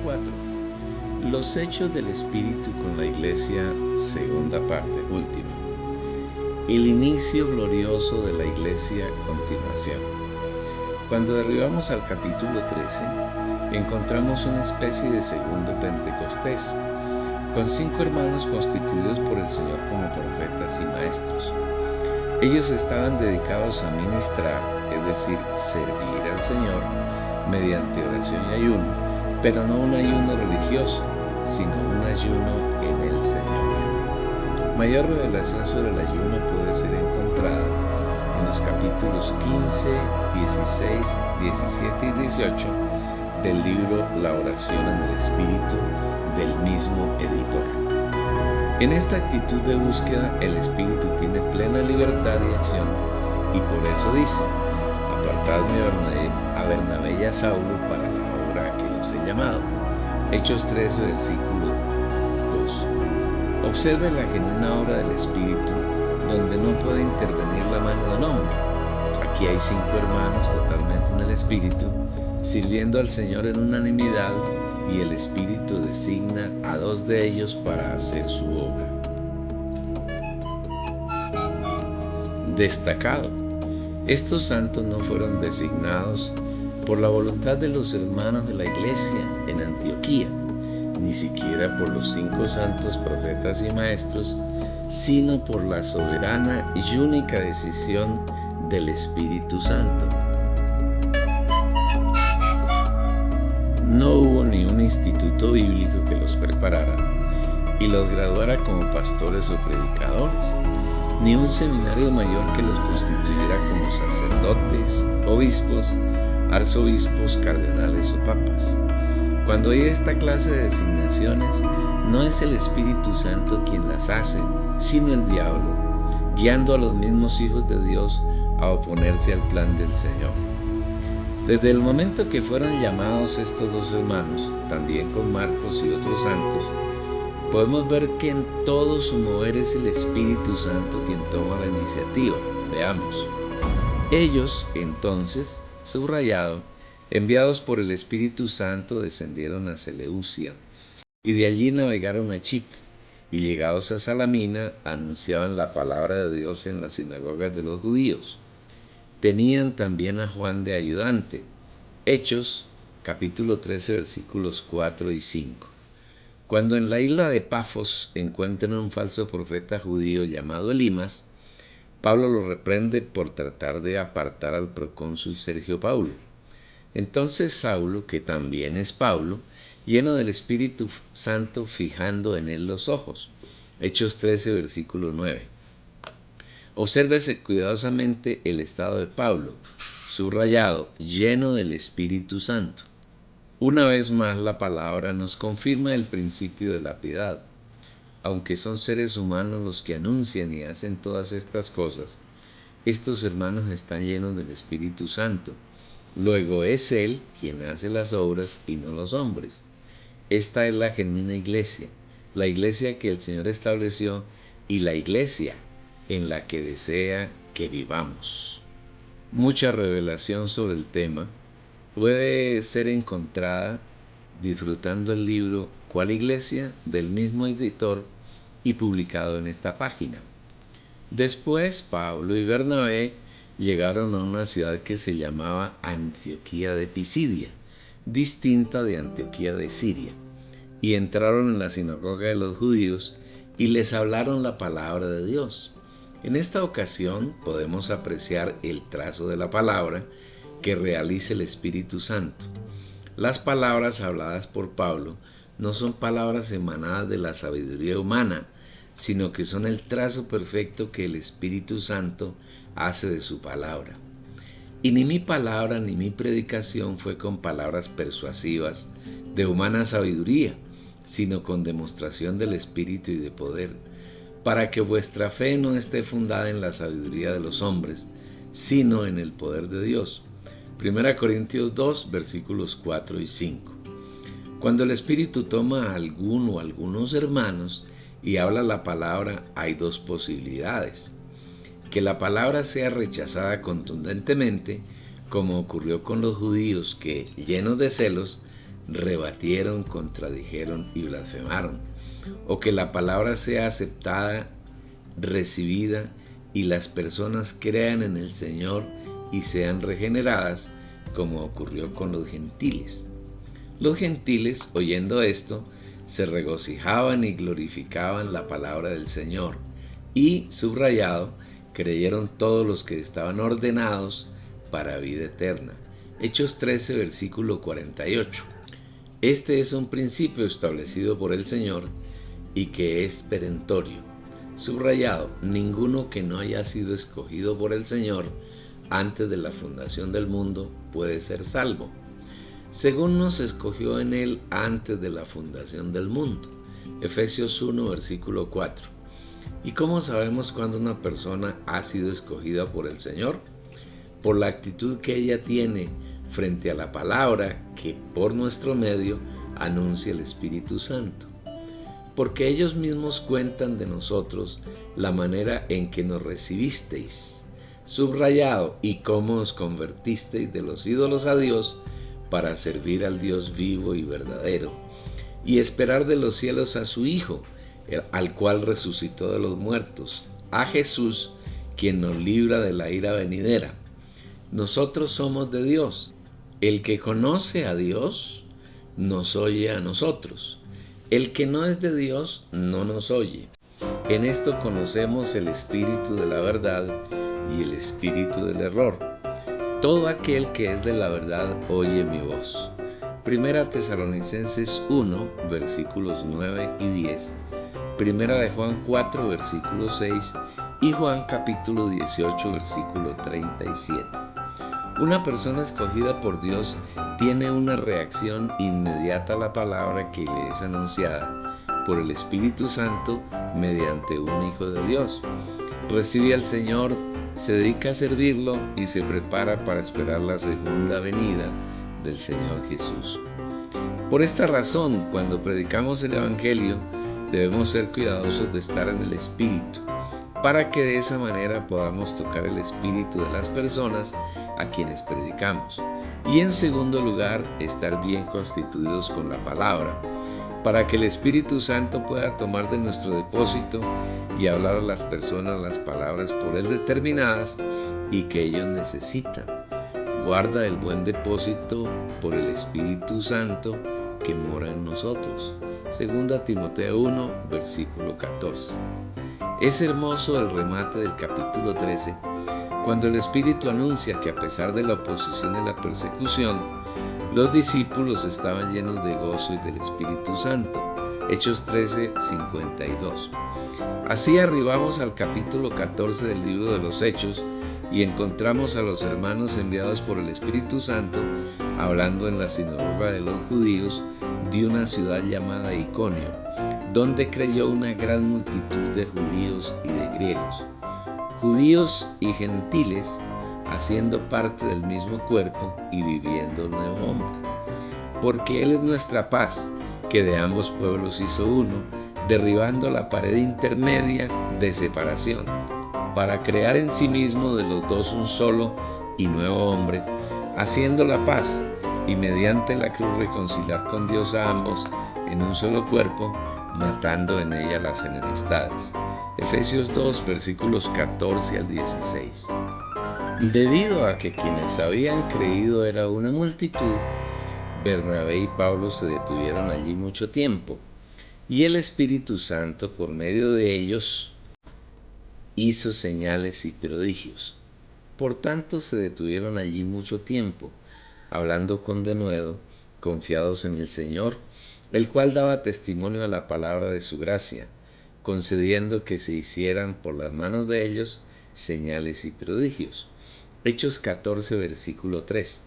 4. Los hechos del Espíritu con la Iglesia, segunda parte, última. El inicio glorioso de la Iglesia, continuación. Cuando arribamos al capítulo 13, encontramos una especie de segundo Pentecostés, con 5 hermanos constituidos por el Señor como profetas y maestros. Ellos estaban dedicados a ministrar, es decir, servir al Señor mediante oración y ayuno, pero no un ayuno religioso, sino un ayuno en el Señor. Mayor revelación sobre el ayuno puede ser encontrada en los capítulos 15, 16, 17 y 18 del libro La oración en el Espíritu del mismo editor. En esta actitud de búsqueda, el Espíritu tiene plena libertad y acción, y por eso dice: apartadme a Bernabé y a Saulo para la obra que los he llamado. Hechos 13, versículo 2. Observe la genuina obra del Espíritu, donde no puede intervenir la mano del hombre. Aquí hay 5 hermanos totalmente en el Espíritu, sirviendo al Señor en unanimidad, y el Espíritu designa a 2 de ellos para hacer su obra. Destacado. Estos santos no fueron designados por la voluntad de los hermanos de la Iglesia en Antioquía, ni siquiera por los 5 santos profetas y maestros, sino por la soberana y única decisión del Espíritu Santo. No hubo ni un instituto bíblico que los preparara y los graduara como pastores o predicadores, ni un seminario mayor que los constituyera como sacerdotes, obispos, arzobispos, cardenales o papas. Cuando hay esta clase de designaciones, no es el Espíritu Santo quien las hace, sino el diablo, guiando a los mismos hijos de Dios a oponerse al plan del Señor. Desde el momento que fueron llamados estos 2 hermanos, también con Marcos y otros santos, podemos ver que en todo su mover es el Espíritu Santo quien toma la iniciativa. Veamos. Ellos, entonces, subrayado, enviados por el Espíritu Santo, descendieron a Seleucia, y de allí navegaron a Chipre, y llegados a Salamina, anunciaban la palabra de Dios en las sinagogas de los judíos. Tenían también a Juan de ayudante. Hechos, capítulo 13, versículos 4 y 5. Cuando en la isla de Pafos encuentran un falso profeta judío llamado Elimas, Pablo lo reprende por tratar de apartar al procónsul Sergio Paulo. Entonces Saulo, que también es Pablo, lleno del Espíritu Santo, fijando en él los ojos. Hechos 13, versículo 9. Obsérvese cuidadosamente el estado de Pablo, subrayado, lleno del Espíritu Santo. Una vez más la palabra nos confirma el principio de la piedad. Aunque son seres humanos los que anuncian y hacen todas estas cosas, estos hermanos están llenos del Espíritu Santo. Luego es Él quien hace las obras y no los hombres. Esta es la genuina iglesia, la iglesia que el Señor estableció y la iglesia en la que desea que vivamos. Mucha revelación sobre el tema puede ser encontrada disfrutando el libro ¿Cuál iglesia?, del mismo editor y publicado en esta página. Después Pablo y Bernabé llegaron a una ciudad que se llamaba Antioquía de Pisidia, distinta de Antioquía de Siria, y entraron en la sinagoga de los judíos y les hablaron la palabra de Dios. En esta ocasión podemos apreciar el trazo de la palabra que realiza el Espíritu Santo. Las palabras habladas por Pablo no son palabras emanadas de la sabiduría humana, sino que son el trazo perfecto que el Espíritu Santo hace de su palabra. Y ni mi palabra ni mi predicación fue con palabras persuasivas de humana sabiduría, sino con demostración del Espíritu y de poder, para que vuestra fe no esté fundada en la sabiduría de los hombres, sino en el poder de Dios. 1 Corintios 2, versículos 4 y 5. Cuando el Espíritu toma a alguno o algunos hermanos y habla la palabra, hay 2 posibilidades: que la palabra sea rechazada contundentemente, como ocurrió con los judíos que, llenos de celos, rebatieron, contradijeron y blasfemaron, o que la palabra sea aceptada, recibida, y las personas crean en el Señor y sean regeneradas, como ocurrió con los gentiles. Los gentiles, oyendo esto, se regocijaban y glorificaban la palabra del Señor, y, subrayado, creyeron todos los que estaban ordenados para vida eterna. Hechos 13, versículo 48. Este es un principio establecido por el Señor y que es perentorio. Subrayado, ninguno que no haya sido escogido por el Señor antes de la fundación del mundo puede ser salvo, según nos escogió en él antes de la fundación del mundo. Efesios 1, versículo 4. ¿Y cómo sabemos cuándo una persona ha sido escogida por el Señor? Por la actitud que ella tiene frente a la palabra que por nuestro medio anuncia el Espíritu Santo. Porque ellos mismos cuentan de nosotros la manera en que nos recibisteis, subrayado, y cómo os convertisteis de los ídolos a Dios para servir al Dios vivo y verdadero, y esperar de los cielos a su Hijo, al cual resucitó de los muertos, a Jesús, quien nos libra de la ira venidera. Nosotros somos de Dios. El que conoce a Dios nos oye a nosotros. El que no es de Dios no nos oye. En esto conocemos el espíritu de la verdad y el espíritu del error. Todo aquel que es de la verdad oye mi voz. Primera Tesalonicenses 1, versículos 9 y 10. Primera de Juan 4, versículo 6 y Juan capítulo 18, versículo 37. Una persona escogida por Dios tiene una reacción inmediata a la palabra que le es anunciada por el Espíritu Santo mediante un Hijo de Dios. Recibe al Señor, se dedica a servirlo y se prepara para esperar la segunda venida del Señor Jesús. Por esta razón, cuando predicamos el Evangelio, debemos ser cuidadosos de estar en el Espíritu, para que de esa manera podamos tocar el espíritu de las personas a quienes predicamos. Y en segundo lugar, estar bien constituidos con la palabra, para que el Espíritu Santo pueda tomar de nuestro depósito y hablar a las personas las palabras por él determinadas y que ellos necesitan. Guarda el buen depósito por el Espíritu Santo que mora en nosotros. Segunda Timoteo 1, versículo 14. Es hermoso el remate del capítulo 13, cuando el Espíritu anuncia que a pesar de la oposición y la persecución, los discípulos estaban llenos de gozo y del Espíritu Santo. Hechos 13, 52. Así arribamos al capítulo 14 del libro de los Hechos y encontramos a los hermanos enviados por el Espíritu Santo hablando en la sinagoga de los judíos de una ciudad llamada Iconio, donde creyó una gran multitud de judíos y de griegos, judíos y gentiles, haciendo parte del mismo cuerpo y viviendo el nuevo hombre. Porque Él es nuestra paz, que de ambos pueblos hizo uno, derribando la pared intermedia de separación, para crear en sí mismo de los dos un solo y nuevo hombre, haciendo la paz, y mediante la cruz reconciliar con Dios a ambos en un solo cuerpo, matando en ella las enemistades. Efesios 2, versículos 14 al 16. Debido a que quienes habían creído era una multitud, Bernabé y Pablo se detuvieron allí mucho tiempo, y el Espíritu Santo, por medio de ellos, hizo señales y prodigios. Por tanto, se detuvieron allí mucho tiempo, hablando con denuedo, confiados en el Señor, el cual daba testimonio a la palabra de su gracia, concediendo que se hicieran por las manos de ellos señales y prodigios. Hechos 14, versículo 3.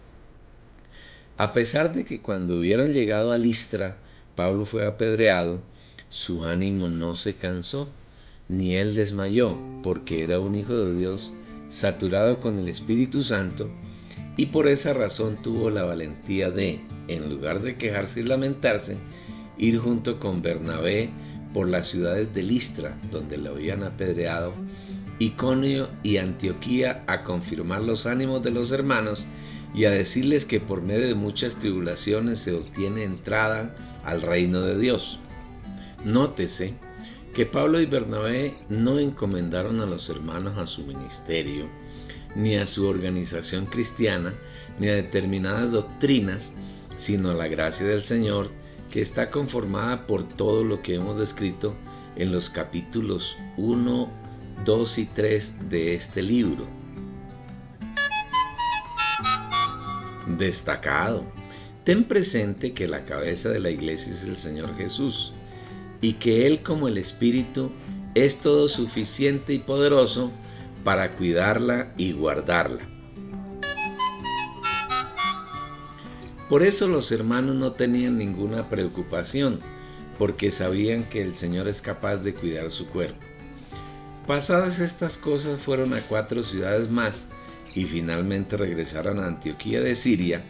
A pesar de que cuando hubieron llegado a Listra, Pablo fue apedreado, su ánimo no se cansó, ni él desmayó, porque era un hijo de Dios, saturado con el Espíritu Santo, y por esa razón tuvo la valentía de, en lugar de quejarse y lamentarse, ir junto con Bernabé por las ciudades de Listra, donde lo habían apedreado, Iconio y Antioquía, a confirmar los ánimos de los hermanos y a decirles que por medio de muchas tribulaciones se obtiene entrada al reino de Dios. Nótese que Pablo y Bernabé no encomendaron a los hermanos a su ministerio, ni a su organización cristiana, ni a determinadas doctrinas, sino a la gracia del Señor, que está conformada por todo lo que hemos descrito en los capítulos 1, 2 y 3 de este libro. Destacado. Ten presente que la cabeza de la iglesia es el Señor Jesús, y que Él, como el Espíritu, es todo suficiente y poderoso para cuidarla y guardarla. Por eso los hermanos no tenían ninguna preocupación, porque sabían que el Señor es capaz de cuidar su cuerpo. Pasadas estas cosas, fueron a 4 ciudades más y finalmente regresaron a Antioquía de Siria,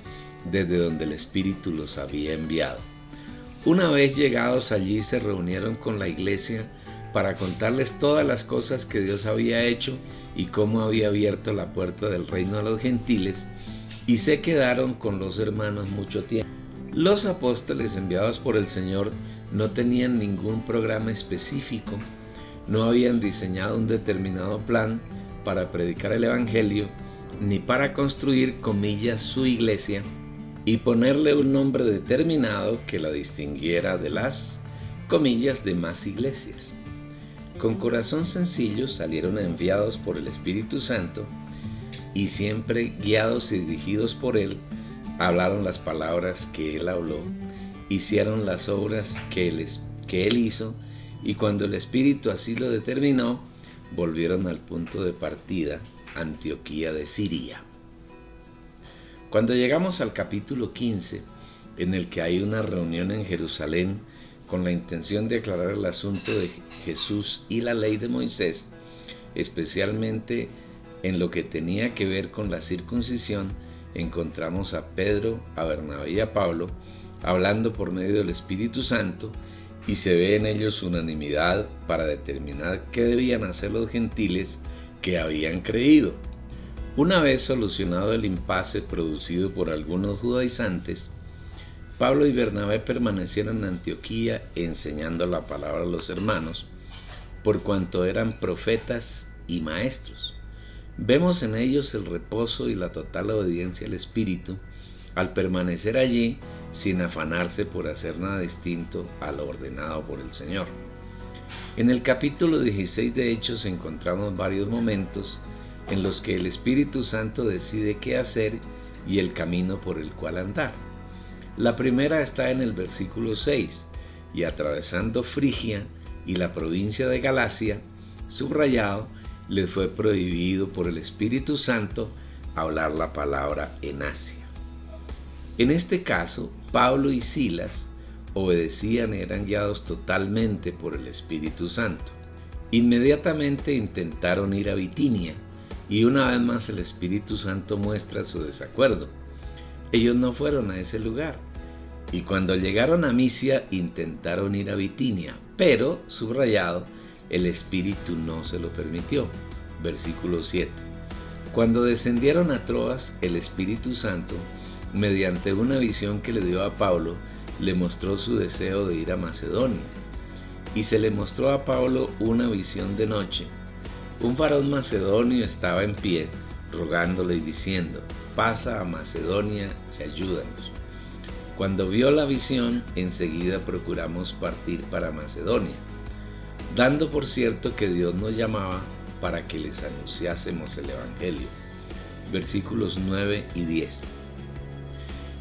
desde donde el Espíritu los había enviado. Una vez llegados allí, se reunieron con la iglesia para contarles todas las cosas que Dios había hecho y cómo había abierto la puerta del reino a los gentiles, y se quedaron con los hermanos mucho tiempo. Los apóstoles enviados por el Señor no tenían ningún programa específico, no habían diseñado un determinado plan para predicar el Evangelio, ni para construir, comillas, su iglesia y ponerle un nombre determinado que la distinguiera de las, comillas, demás iglesias. Con corazón sencillo salieron enviados por el Espíritu Santo y siempre guiados y dirigidos por Él, hablaron las palabras que Él habló, hicieron las obras que Él hizo, y cuando el Espíritu así lo determinó, volvieron al punto de partida, Antioquía de Siria. Cuando llegamos al capítulo 15, en el que hay una reunión en Jerusalén con la intención de aclarar el asunto de Jesús y la ley de Moisés, especialmente en lo que tenía que ver con la circuncisión, encontramos a Pedro, a Bernabé y a Pablo hablando por medio del Espíritu Santo, y se ve en ellos unanimidad para determinar qué debían hacer los gentiles que habían creído. Una vez solucionado el impasse producido por algunos judaizantes, Pablo y Bernabé permanecieron en Antioquía enseñando la palabra a los hermanos, por cuanto eran profetas y maestros. Vemos en ellos el reposo y la total obediencia al Espíritu al permanecer allí sin afanarse por hacer nada distinto a lo ordenado por el Señor. En el capítulo 16 de Hechos encontramos varios momentos en los que el Espíritu Santo decide qué hacer y el camino por el cual andar. La primera está en el versículo 6, y atravesando Frigia y la provincia de Galacia, subrayado, les fue prohibido por el Espíritu Santo hablar la palabra en Asia. En este caso, Pablo y Silas obedecían y eran guiados totalmente por el Espíritu Santo. Inmediatamente intentaron ir a Bitinia, y una vez más el Espíritu Santo muestra su desacuerdo. Ellos no fueron a ese lugar, y cuando llegaron a Misia intentaron ir a Bitinia, pero, subrayado, el Espíritu no se lo permitió. Versículo 7. Cuando descendieron a Troas, el Espíritu Santo, mediante una visión que le dio a Pablo, le mostró su deseo de ir a Macedonia. Y se le mostró a Pablo una visión de noche. Un varón macedonio estaba en pie, rogándole y diciendo: pasa a Macedonia y ayúdanos. Cuando vio la visión, enseguida procuramos partir para Macedonia, dando por cierto que Dios nos llamaba para que les anunciásemos el Evangelio. Versículos 9 y 10.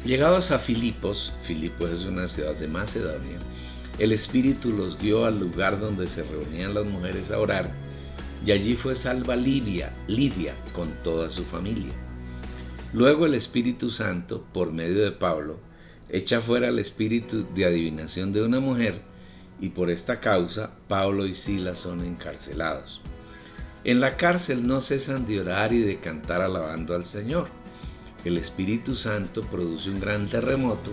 Llegados a Filipos es una ciudad de Macedonia, el Espíritu los guió al lugar donde se reunían las mujeres a orar, y allí fue salva Lidia con toda su familia. Luego el Espíritu Santo, por medio de Pablo, echa fuera el espíritu de adivinación de una mujer, y por esta causa Pablo y Silas son encarcelados. En la cárcel no cesan de orar y de cantar alabando al Señor. El Espíritu Santo produce un gran terremoto,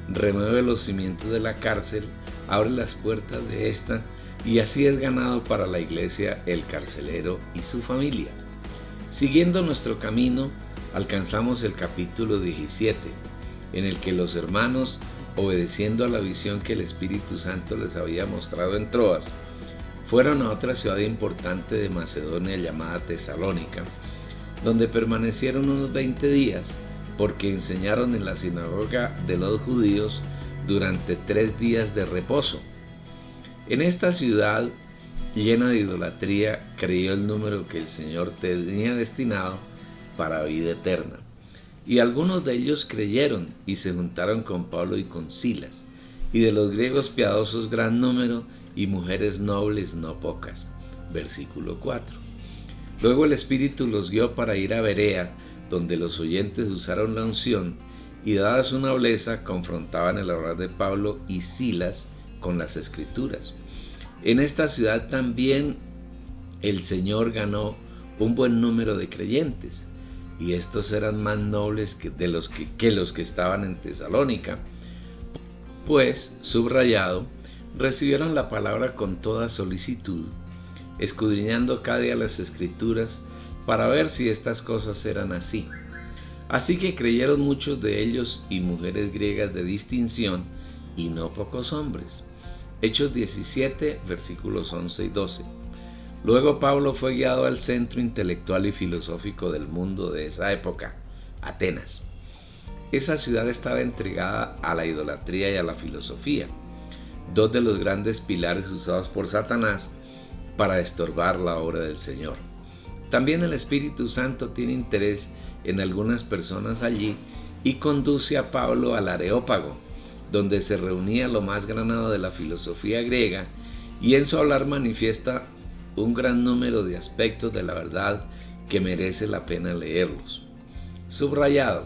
remueve los cimientos de la cárcel, abre las puertas de esta, y así es ganado para la iglesia el carcelero y su familia. Siguiendo nuestro camino, alcanzamos el capítulo 17, en el que los hermanos, obedeciendo a la visión que el Espíritu Santo les había mostrado en Troas, fueron a otra ciudad importante de Macedonia llamada Tesalónica, donde permanecieron unos 20 días, porque enseñaron en la sinagoga de los judíos durante 3 días de reposo. En esta ciudad llena de idolatría creyó el número que el Señor tenía destinado para vida eterna. Y algunos de ellos creyeron y se juntaron con Pablo y con Silas, y de los griegos piadosos gran número, y mujeres nobles no pocas. Versículo 4. Luego el Espíritu los guió para ir a Berea, donde los oyentes usaron la unción, y dada su nobleza confrontaban el hablar de Pablo y Silas con las Escrituras. En esta ciudad también el Señor ganó un buen número de creyentes, y estos eran más nobles que los que estaban en Tesalónica, pues, subrayado, recibieron la palabra con toda solicitud, escudriñando cada día las Escrituras para ver si estas cosas eran así. Así que creyeron muchos de ellos y mujeres griegas de distinción, y no pocos hombres. Hechos 17, versículos 11 y 12. Luego Pablo fue guiado al centro intelectual y filosófico del mundo de esa época, Atenas. Esa ciudad estaba entregada a la idolatría y a la filosofía, dos de los grandes pilares usados por Satanás para estorbar la obra del Señor. También el Espíritu Santo tiene interés en algunas personas allí y conduce a Pablo al Areópago, donde se reunía lo más granado de la filosofía griega, y en su hablar manifiesta un gran número de aspectos de la verdad que merece la pena leerlos. Subrayado,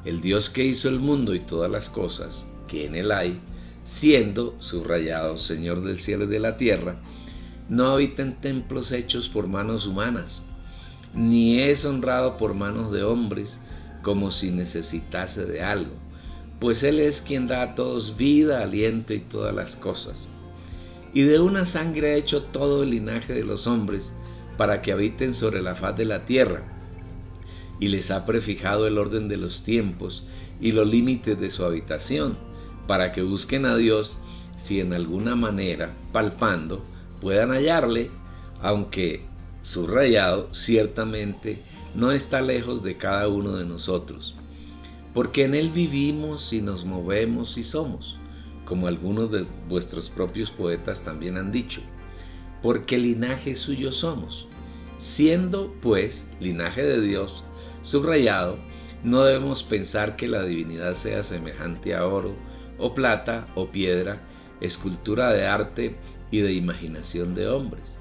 el Dios que hizo el mundo y todas las cosas que en él hay, siendo, subrayado, Señor del cielo y de la tierra, no habita en templos hechos por manos humanas, ni es honrado por manos de hombres como si necesitase de algo, pues Él es quien da a todos vida, aliento y todas las cosas. Y de una sangre ha hecho todo el linaje de los hombres para que habiten sobre la faz de la tierra, y les ha prefijado el orden de los tiempos y los límites de su habitación, para que busquen a Dios si en alguna manera, palpando, puedan hallarle, aunque, subrayado, ciertamente no está lejos de cada uno de nosotros, porque en Él vivimos y nos movemos y somos, como algunos de vuestros propios poetas también han dicho, porque linaje suyo somos. Siendo, pues, linaje de Dios, subrayado, no debemos pensar que la divinidad sea semejante a oro, o plata, o piedra, escultura de arte y de imaginación de hombres.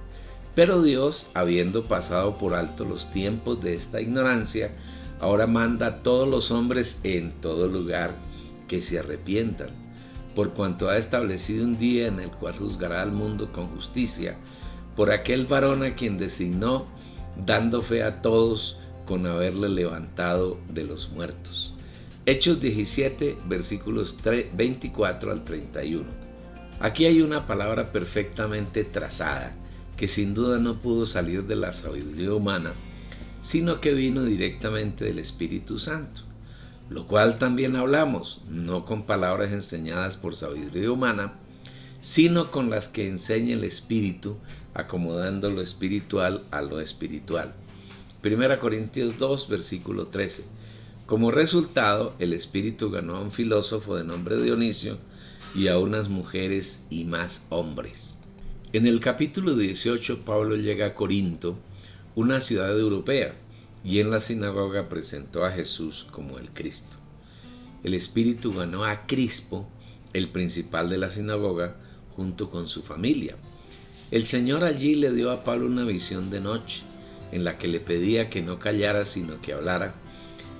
Pero Dios, habiendo pasado por alto los tiempos de esta ignorancia, ahora manda a todos los hombres en todo lugar que se arrepientan, por cuanto ha establecido un día en el cual juzgará al mundo con justicia, por aquel varón a quien designó, dando fe a todos con haberle levantado de los muertos. Hechos 17, versículos 24 al 31. Aquí hay una palabra perfectamente trazada, que sin duda no pudo salir de la sabiduría humana, sino que vino directamente del Espíritu Santo, lo cual también hablamos, no con palabras enseñadas por sabiduría humana, sino con las que enseña el Espíritu, acomodando lo espiritual a lo espiritual. 1 Corintios 2, versículo 13. Como resultado, el Espíritu ganó a un filósofo de nombre Dionisio y a unas mujeres y más hombres. En el capítulo 18, Pablo llega a Corinto, una ciudad europea, y en la sinagoga presentó a Jesús como el Cristo. El Espíritu ganó a Crispo, el principal de la sinagoga, junto con su familia. El Señor allí le dio a Pablo una visión de noche, en la que le pedía que no callara sino que hablara,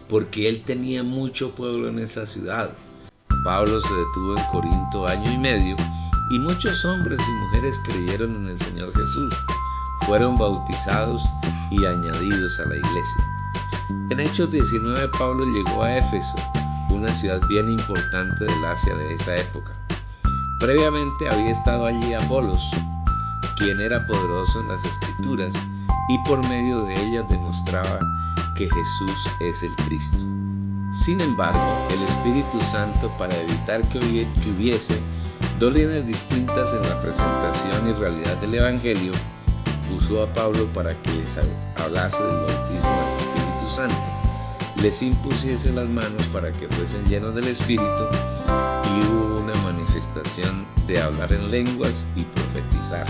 porque él tenía mucho pueblo en esa ciudad. Pablo se detuvo en Corinto 1 año y medio, y muchos hombres y mujeres creyeron en el Señor Jesús, fueron bautizados y añadidos a la iglesia. En Hechos 19, Pablo llegó a Éfeso, una ciudad bien importante del Asia de esa época. Previamente había estado allí Apolos, quien era poderoso en las Escrituras, y por medio de ellas demostraba que Jesús es el Cristo. Sin embargo, el Espíritu Santo, para evitar que hubiese dos líneas distintas en la presentación y realidad del Evangelio, usó a Pablo para que les hablase del bautismo del Espíritu Santo, les impusiese las manos para que fuesen llenos del Espíritu, y hubo una manifestación de hablar en lenguas y profetizar.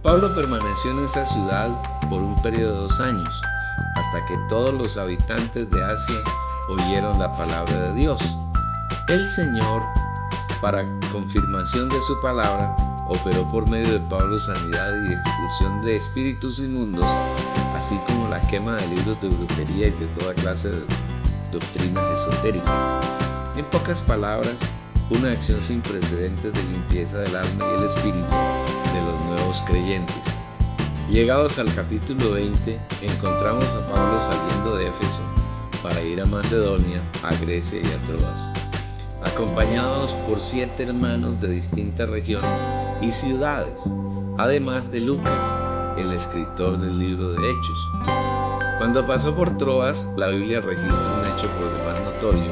Pablo permaneció en esa ciudad por un periodo de 2 años, hasta que todos los habitantes de Asia oyeron la palabra de Dios. El Señor, para confirmación de su palabra, operó por medio de Pablo sanidad y expulsión de espíritus inmundos, así como la quema de libros de brujería y de toda clase de doctrinas esotéricas. En pocas palabras, una acción sin precedentes de limpieza del alma y el espíritu de los nuevos creyentes. Llegados al capítulo 20, encontramos a Pablo saliendo de Éfeso para ir a Macedonia, a Grecia y a Troas, acompañados por 7 hermanos de distintas regiones y ciudades, además de Lucas, el escritor del libro de Hechos. Cuando pasó por Troas, la Biblia registra un hecho por demás notorio,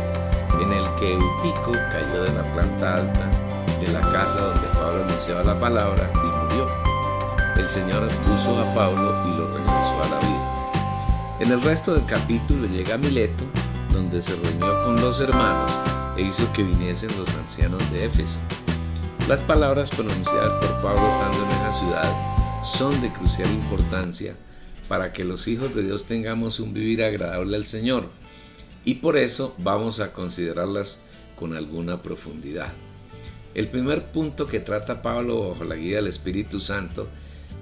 en el que Eutico cayó de la planta alta de la casa donde Pablo anunciaba la palabra y murió. El Señor puso a Pablo y lo regresó a la vida. En el resto del capítulo llega a Mileto, donde se reunió con los hermanos e hizo que viniesen los ancianos de Éfeso. Las palabras pronunciadas por Pablo estando en esa ciudad son de crucial importancia para que los hijos de Dios tengamos un vivir agradable al Señor, y por eso vamos a considerarlas con alguna profundidad. El primer punto que trata Pablo bajo la guía del Espíritu Santo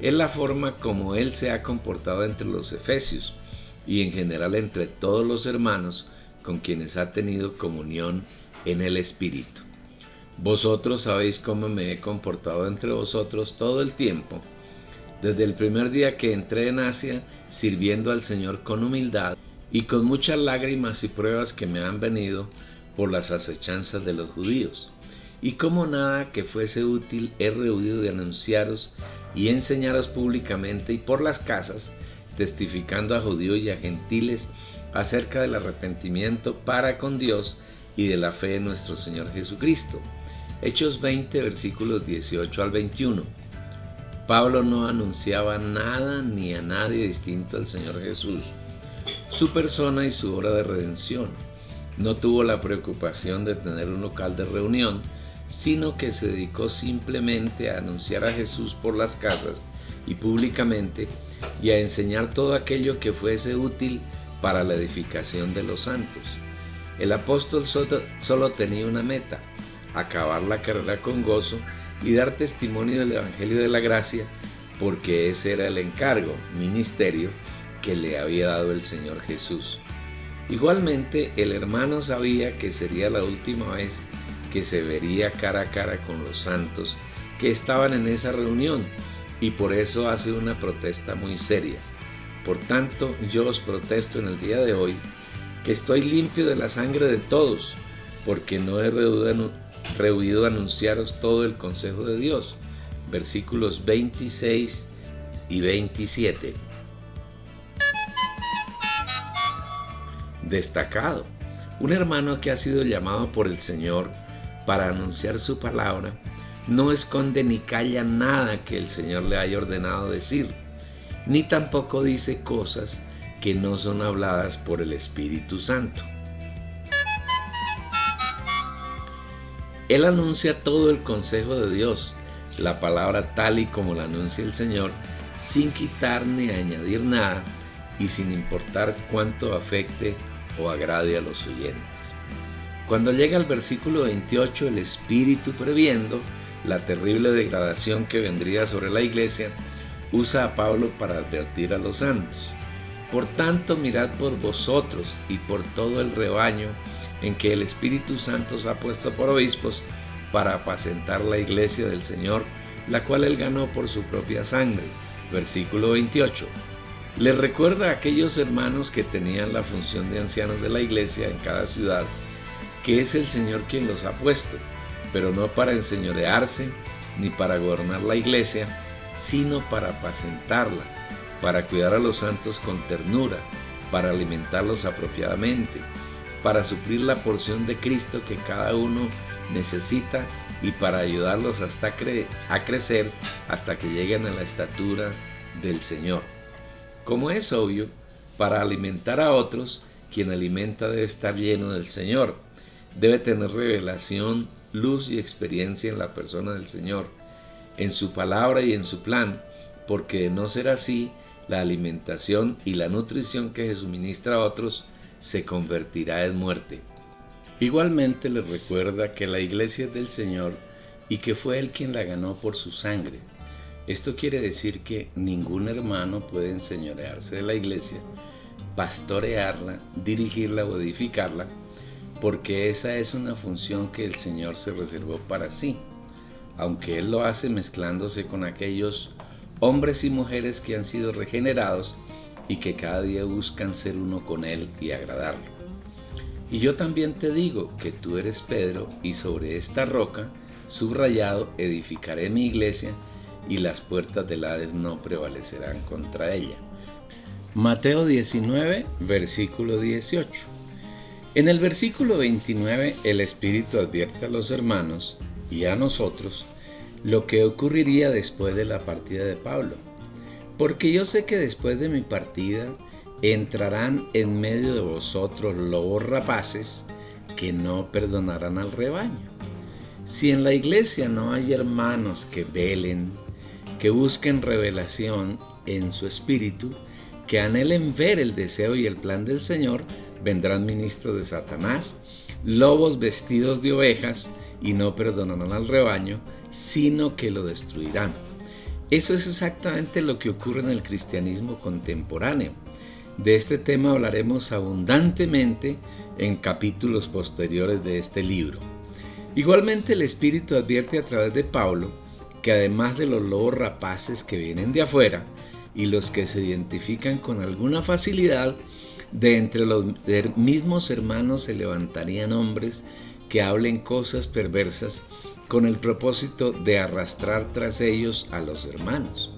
es la forma como él se ha comportado entre los efesios y en general entre todos los hermanos con quienes ha tenido comunión en el Espíritu. Vosotros sabéis cómo me he comportado entre vosotros todo el tiempo, desde el primer día que entré en Asia, sirviendo al Señor con humildad y con muchas lágrimas y pruebas que me han venido por las acechanzas de los judíos. Y como nada que fuese útil he rehuido de anunciaros y enseñaros públicamente y por las casas, testificando a judíos y a gentiles acerca del arrepentimiento para con Dios y de la fe en nuestro Señor Jesucristo. Hechos 20, versículos 18 al 21. Pablo no anunciaba nada ni a nadie distinto al Señor Jesús, su persona y su obra de redención. No tuvo la preocupación de tener un local de reunión, sino que se dedicó simplemente a anunciar a Jesús por las casas y públicamente, y a enseñar todo aquello que fuese útil para la edificación de los santos. El apóstol solo tenía una meta: acabar la carrera con gozo y dar testimonio del Evangelio de la gracia, porque ese era el encargo, ministerio, que le había dado el Señor Jesús. Igualmente, el hermano sabía que sería la última vez que se vería cara a cara con los santos que estaban en esa reunión, y por eso hace una protesta muy seria. Por tanto, yo os protesto en el día de hoy que estoy limpio de la sangre de todos, porque no he rehuido anunciaros todo el consejo de Dios. Versículos 26 y 27. Destacado, un hermano que ha sido llamado por el Señor para anunciar su palabra, no esconde ni calla nada que el Señor le haya ordenado decir, ni tampoco dice cosas que no son habladas por el Espíritu Santo. Él anuncia todo el consejo de Dios, la palabra tal y como la anuncia el Señor, sin quitar ni añadir nada y sin importar cuánto afecte o agrade a los oyentes. Cuando llega al versículo 28, el Espíritu, previendo la terrible degradación que vendría sobre la iglesia, usa a Pablo para advertir a los santos. Por tanto, mirad por vosotros y por todo el rebaño en que el Espíritu Santo os ha puesto por obispos para apacentar la iglesia del Señor, la cual él ganó por su propia sangre. Versículo 28. Les recuerda a aquellos hermanos que tenían la función de ancianos de la iglesia en cada ciudad, que es el Señor quien los ha puesto, pero no para enseñorearse ni para gobernar la iglesia, sino para apacentarla, para cuidar a los santos con ternura, para alimentarlos apropiadamente, para suplir la porción de Cristo que cada uno necesita y para ayudarlos a crecer hasta que lleguen a la estatura del Señor. Como es obvio, para alimentar a otros, quien alimenta debe estar lleno del Señor, debe tener revelación, luz y experiencia en la persona del Señor, en su palabra y en su plan, porque de no ser así, la alimentación y la nutrición que se suministra a otros se convertirá en muerte. Igualmente les recuerda que la iglesia es del Señor y que fue Él quien la ganó por su sangre. Esto quiere decir que ningún hermano puede enseñorearse de la iglesia, pastorearla, dirigirla o edificarla, porque esa es una función que el Señor se reservó para sí, aunque Él lo hace mezclándose con aquellos hombres y mujeres que han sido regenerados y que cada día buscan ser uno con Él y agradarlo. Y yo también te digo que tú eres Pedro, y sobre esta roca, subrayado, edificaré mi iglesia, y las puertas del Hades no prevalecerán contra ella. Mateo 19, versículo 18. En el versículo 29, el Espíritu advierte a los hermanos y a nosotros lo que ocurriría después de la partida de Pablo. Porque yo sé que después de mi partida entrarán en medio de vosotros lobos rapaces que no perdonarán al rebaño. Si en la iglesia no hay hermanos que velen, que busquen revelación en su espíritu, que anhelen ver el deseo y el plan del Señor, vendrán ministros de Satanás, lobos vestidos de ovejas, y no perdonarán al rebaño, sino que lo destruirán. Eso es exactamente lo que ocurre en el cristianismo contemporáneo. De este tema hablaremos abundantemente en capítulos posteriores de este libro. Igualmente el Espíritu advierte a través de Pablo que además de los lobos rapaces que vienen de afuera y los que se identifican con alguna facilidad, de entre los mismos hermanos se levantarían hombres que hablen cosas perversas con el propósito de arrastrar tras ellos a los hermanos.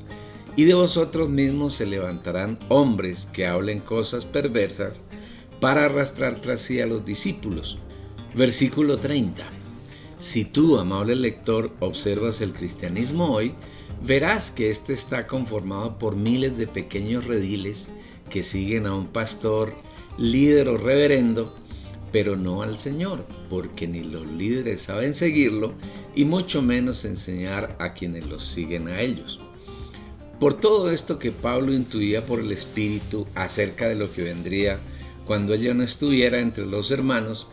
Y de vosotros mismos se levantarán hombres que hablen cosas perversas para arrastrar tras sí a los discípulos. Versículo 30. Si tú, amable lector, observas el cristianismo hoy, verás que éste está conformado por miles de pequeños rediles que siguen a un pastor, líder o reverendo, pero no al Señor, porque ni los líderes saben seguirlo y mucho menos enseñar a quienes los siguen a ellos. Por todo esto que Pablo intuía por el Espíritu acerca de lo que vendría cuando él ya no estuviera entre los hermanos,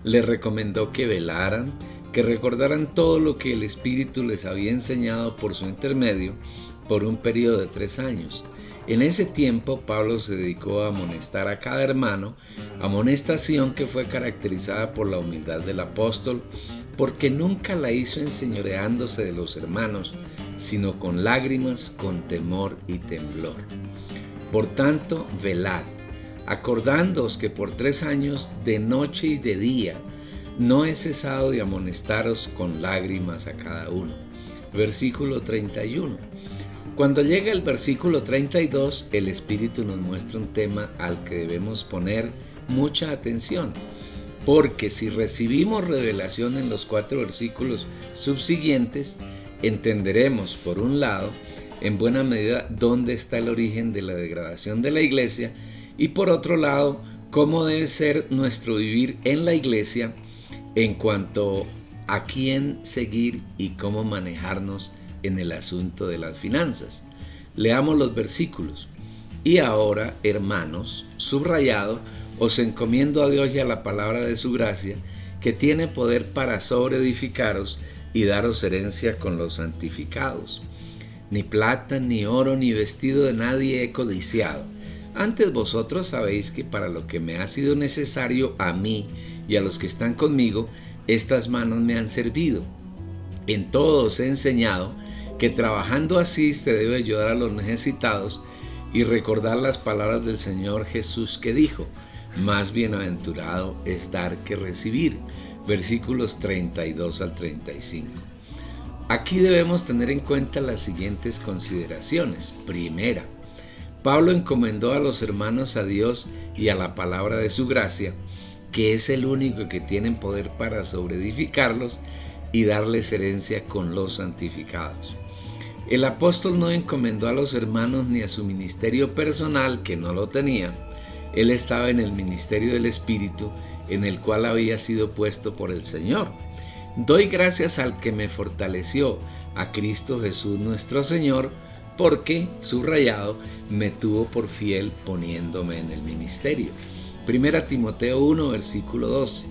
les recomendó que velaran, que recordaran todo lo que el Espíritu les había enseñado por su intermedio por un periodo de 3 años. En ese tiempo, Pablo se dedicó a amonestar a cada hermano, amonestación que fue caracterizada por la humildad del apóstol, porque nunca la hizo enseñoreándose de los hermanos, sino con lágrimas, con temor y temblor. Por tanto, velad, acordándoos que por 3 años, de noche y de día, no he cesado de amonestaros con lágrimas a cada uno. Versículo 31. Cuando llega el versículo 32, el Espíritu nos muestra un tema al que debemos poner mucha atención, porque si recibimos revelación en los 4 versículos subsiguientes, entenderemos, por un lado, en buena medida dónde está el origen de la degradación de la iglesia, y por otro lado, cómo debe ser nuestro vivir en la iglesia en cuanto a quién seguir y cómo manejarnos en el asunto de las finanzas. Leamos los versículos. Y ahora, hermanos, subrayado, os encomiendo a Dios y a la palabra de su gracia, que tiene poder para sobreedificaros y daros herencia con los santificados. Ni plata, ni oro, ni vestido de nadie he codiciado. Antes vosotros sabéis que para lo que me ha sido necesario a mí y a los que están conmigo, estas manos me han servido. En todo os he enseñado que trabajando así se debe ayudar a los necesitados y recordar las palabras del Señor Jesús que dijo: más bienaventurado es dar que recibir. Versículos 32 al 35. Aquí debemos tener en cuenta las siguientes consideraciones. Primera, Pablo encomendó a los hermanos a Dios y a la palabra de su gracia, que es el único que tiene poder para sobreedificarlos y darles herencia con los santificados. El apóstol no encomendó a los hermanos ni a su ministerio personal, que no lo tenía. Él estaba en el ministerio del Espíritu, en el cual había sido puesto por el Señor. Doy gracias al que me fortaleció, a Cristo Jesús nuestro Señor, porque, subrayado, me tuvo por fiel poniéndome en el ministerio. 1 Timoteo 1, versículo 12.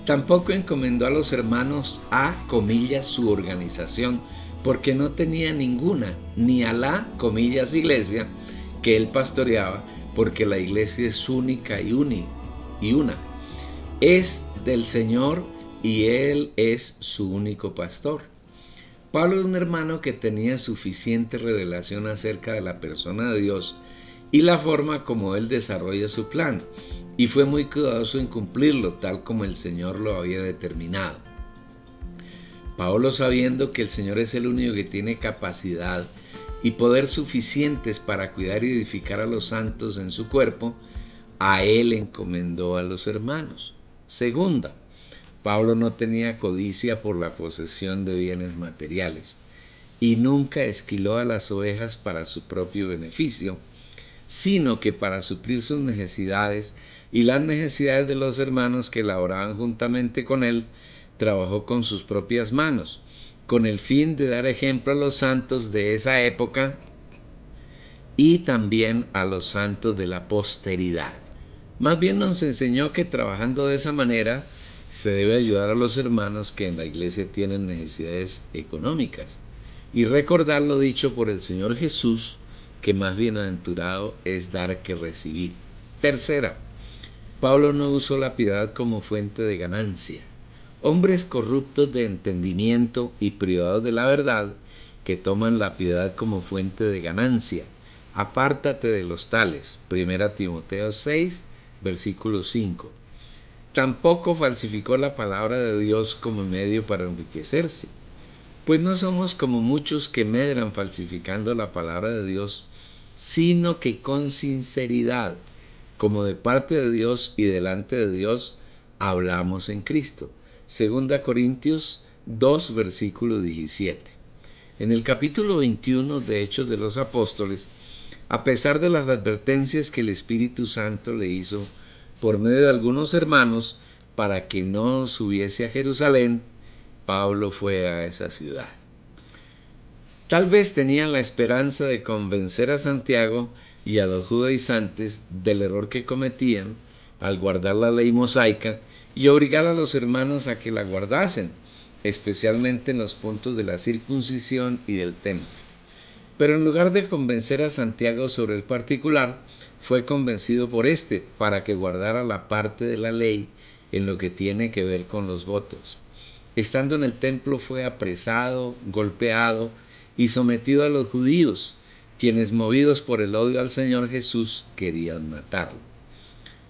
Tampoco encomendó a los hermanos a, comillas, su organización, porque no tenía ninguna, ni a la, comillas, iglesia, que él pastoreaba, porque la iglesia es única y una. Es del Señor y él es su único pastor. Pablo es un hermano que tenía suficiente revelación acerca de la persona de Dios y la forma como él desarrolla su plan, y fue muy cuidadoso en cumplirlo tal como el Señor lo había determinado. Pablo, sabiendo que el Señor es el único que tiene capacidad y poder suficientes para cuidar y edificar a los santos en su cuerpo, a él encomendó a los hermanos. Segunda, Pablo no tenía codicia por la posesión de bienes materiales y nunca esquiló a las ovejas para su propio beneficio, sino que para suplir sus necesidades y las necesidades de los hermanos que laboraban juntamente con él, trabajó con sus propias manos, con el fin de dar ejemplo a los santos de esa época y también a los santos de la posteridad. Más bien nos enseñó que trabajando de esa manera se debe ayudar a los hermanos que en la iglesia tienen necesidades económicas y recordar lo dicho por el Señor Jesús, que más bienaventurado es dar que recibir. Tercera, Pablo no usó la piedad como fuente de ganancia. Hombres corruptos de entendimiento y privados de la verdad, que toman la piedad como fuente de ganancia. Apártate de los tales. 1 Timoteo 6, versículo 5. Tampoco falsificó la palabra de Dios como medio para enriquecerse, pues no somos como muchos que medran falsificando la palabra de Dios, sino que con sinceridad, como de parte de Dios y delante de Dios, hablamos en Cristo. 2 Corintios 2, versículo 17. En el capítulo 21 de Hechos de los Apóstoles, a pesar de las advertencias que el Espíritu Santo le hizo por medio de algunos hermanos para que no subiese a Jerusalén, Pablo fue a esa ciudad. Tal vez tenían la esperanza de convencer a Santiago y a los judaizantes del error que cometían al guardar la ley mosaica y obligar a los hermanos a que la guardasen, especialmente en los puntos de la circuncisión y del templo. Pero en lugar de convencer a Santiago sobre el particular, fue convencido por éste para que guardara la parte de la ley en lo que tiene que ver con los votos. Estando en el templo fue apresado, golpeado y sometido a los judíos, quienes, movidos por el odio al Señor Jesús, querían matarlo.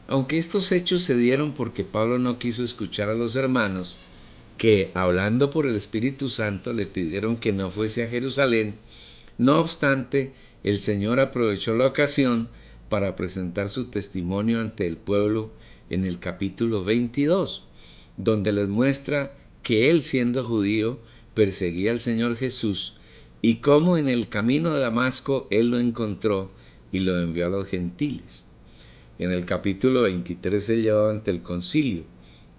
Aunque estos hechos se dieron porque Pablo no quiso escuchar a los hermanos, que, hablando por el Espíritu Santo, le pidieron que no fuese a Jerusalén, no obstante, el Señor aprovechó la ocasión para presentar su testimonio ante el pueblo en el capítulo 22, donde les muestra que él, siendo judío, perseguía al Señor Jesús y cómo en el camino de Damasco él lo encontró y lo envió a los gentiles. En el capítulo 23 se llevó ante el concilio,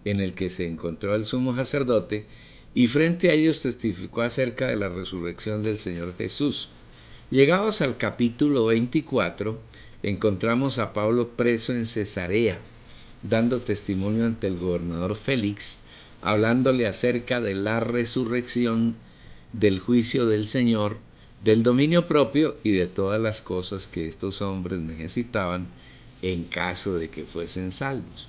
en el que se encontró el sumo sacerdote y frente a ellos testificó acerca de la resurrección del Señor Jesús. Llegados al capítulo 24, encontramos a Pablo preso en Cesarea, dando testimonio ante el gobernador Félix, hablándole acerca de la resurrección, del juicio del Señor, del dominio propio y de todas las cosas que estos hombres necesitaban en caso de que fuesen salvos.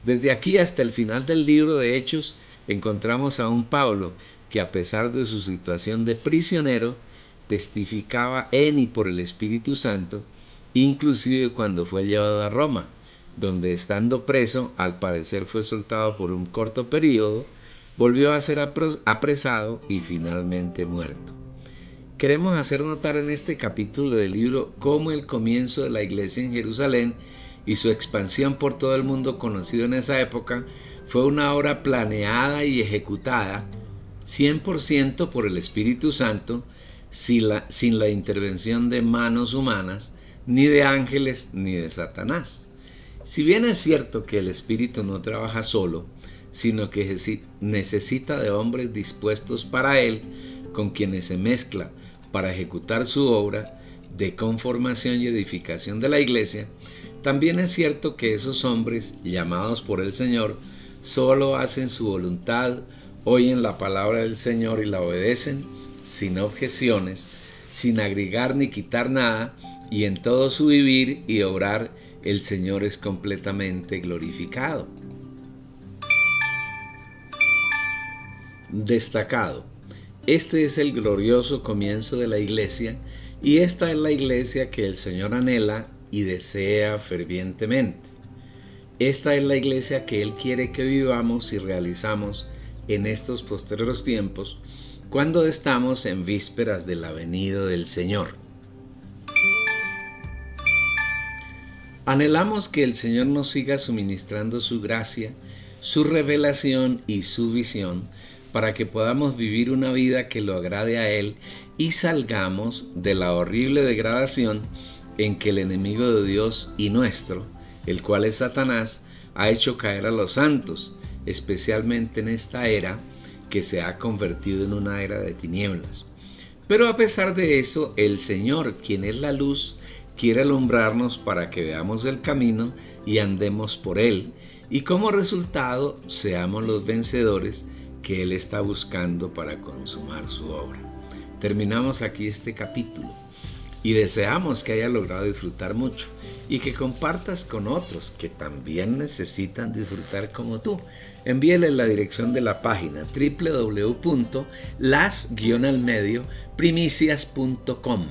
Desde aquí hasta el final del libro de Hechos encontramos a un Pablo que, a pesar de su situación de prisionero, testificaba en y por el Espíritu Santo, inclusive cuando fue llevado a Roma, donde, estando preso, al parecer fue soltado por un corto periodo, volvió a ser apresado y finalmente muerto. Queremos hacer notar en este capítulo del libro cómo el comienzo de la iglesia en Jerusalén y su expansión por todo el mundo conocido en esa época fue una obra planeada y ejecutada 100% por el Espíritu Santo, sin la intervención de manos humanas, ni de ángeles, ni de Satanás. Si bien es cierto que el Espíritu no trabaja solo, sino que necesita de hombres dispuestos para él, con quienes se mezcla para ejecutar su obra de conformación y edificación de la iglesia, también es cierto que esos hombres, llamados por el Señor, solo hacen su voluntad, oyen la palabra del Señor y la obedecen, sin objeciones, sin agregar ni quitar nada, y en todo su vivir y obrar el Señor es completamente glorificado. Destacado. Este es el glorioso comienzo de la iglesia, y esta es la iglesia que el Señor anhela y desea fervientemente. Esta es la iglesia que Él quiere que vivamos y realizamos en estos postreros tiempos, cuando estamos en vísperas de la venida del Señor. Anhelamos que el Señor nos siga suministrando su gracia, su revelación y su visión, para que podamos vivir una vida que lo agrade a Él y salgamos de la horrible degradación en que el enemigo de Dios y nuestro, el cual es Satanás, ha hecho caer a los santos, especialmente en esta era que se ha convertido en una era de tinieblas. Pero a pesar de eso, el Señor, quien es la luz, quiere alumbrarnos para que veamos el camino y andemos por él, y como resultado seamos los vencedores que Él está buscando para consumar su obra. Terminamos aquí este capítulo y deseamos que hayas logrado disfrutar mucho y que compartas con otros que también necesitan disfrutar como tú. Envíales la dirección de la página www.las-primicias.com.